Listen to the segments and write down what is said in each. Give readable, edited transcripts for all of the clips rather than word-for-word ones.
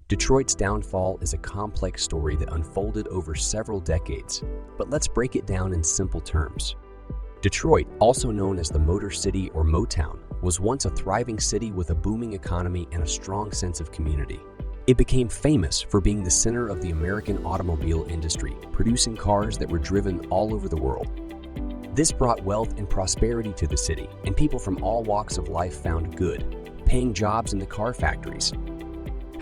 Detroit's downfall is a complex story that unfolded over several decades, but let's break it down in simple terms. Detroit, also known as the Motor City or Motown, was once a thriving city with a booming economy and a strong sense of community. It became famous for being the center of the American automobile industry, producing cars that were driven all over the world. This brought wealth and prosperity to the city, and people from all walks of life found good, paying jobs in the car factories.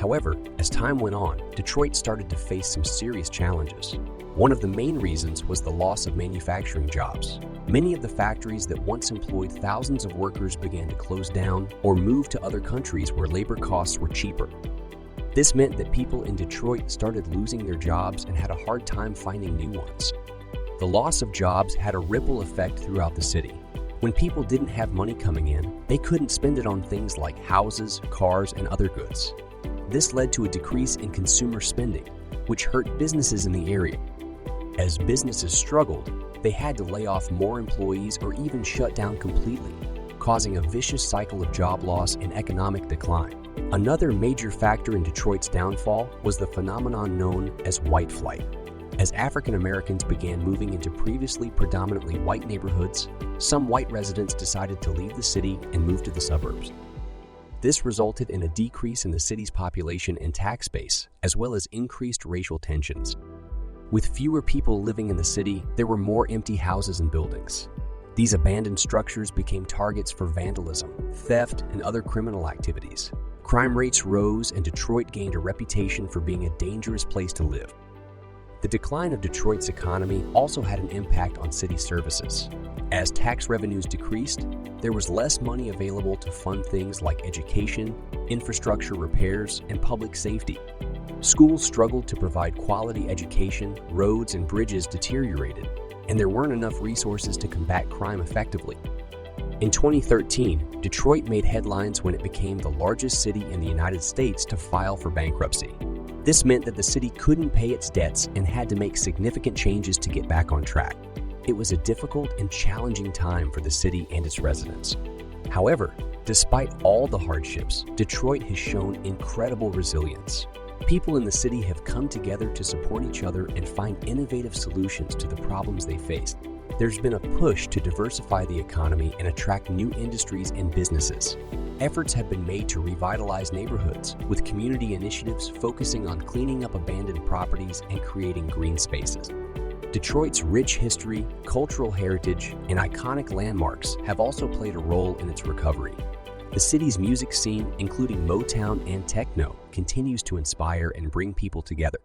However, as time went on, Detroit started to face some serious challenges. One of the main reasons was the loss of manufacturing jobs. Many of the factories that once employed thousands of workers began to close down or move to other countries where labor costs were cheaper. This meant that people in Detroit started losing their jobs and had a hard time finding new ones. The loss of jobs had a ripple effect throughout the city. When people didn't have money coming in, they couldn't spend it on things like houses, cars, and other goods. This led to a decrease in consumer spending, which hurt businesses in the area. As businesses struggled, they had to lay off more employees or even shut down completely, causing a vicious cycle of job loss and economic decline. Another major factor in Detroit's downfall was the phenomenon known as white flight. As African Americans began moving into previously predominantly white neighborhoods, some white residents decided to leave the city and move to the suburbs. This resulted in a decrease in the city's population and tax base, as well as increased racial tensions. With fewer people living in the city, there were more empty houses and buildings. These abandoned structures became targets for vandalism, theft, and other criminal activities. Crime rates rose, and Detroit gained a reputation for being a dangerous place to live. The decline of Detroit's economy also had an impact on city services. As tax revenues decreased, there was less money available to fund things like education, infrastructure repairs, and public safety. Schools struggled to provide quality education, roads and bridges deteriorated, and there weren't enough resources to combat crime effectively. In 2013, Detroit made headlines when it became the largest city in the United States to file for bankruptcy. This meant that the city couldn't pay its debts and had to make significant changes to get back on track. It was a difficult and challenging time for the city and its residents. However, despite all the hardships, Detroit has shown incredible resilience. People in the city have come together to support each other and find innovative solutions to the problems they face. There's been a push to diversify the economy and attract new industries and businesses. Efforts have been made to revitalize neighborhoods, with community initiatives focusing on cleaning up abandoned properties and creating green spaces. Detroit's rich history, cultural heritage, and iconic landmarks have also played a role in its recovery. The city's music scene, including Motown and techno, continues to inspire and bring people together.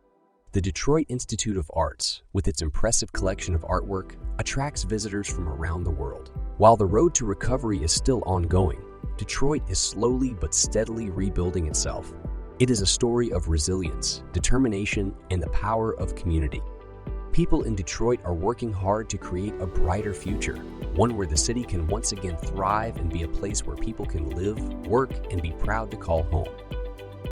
The Detroit Institute of Arts, with its impressive collection of artwork, attracts visitors from around the world. While the road to recovery is still ongoing, Detroit is slowly but steadily rebuilding itself. It is a story of resilience, determination, and the power of community. People in Detroit are working hard to create a brighter future, one where the city can once again thrive and be a place where people can live, work, and be proud to call home.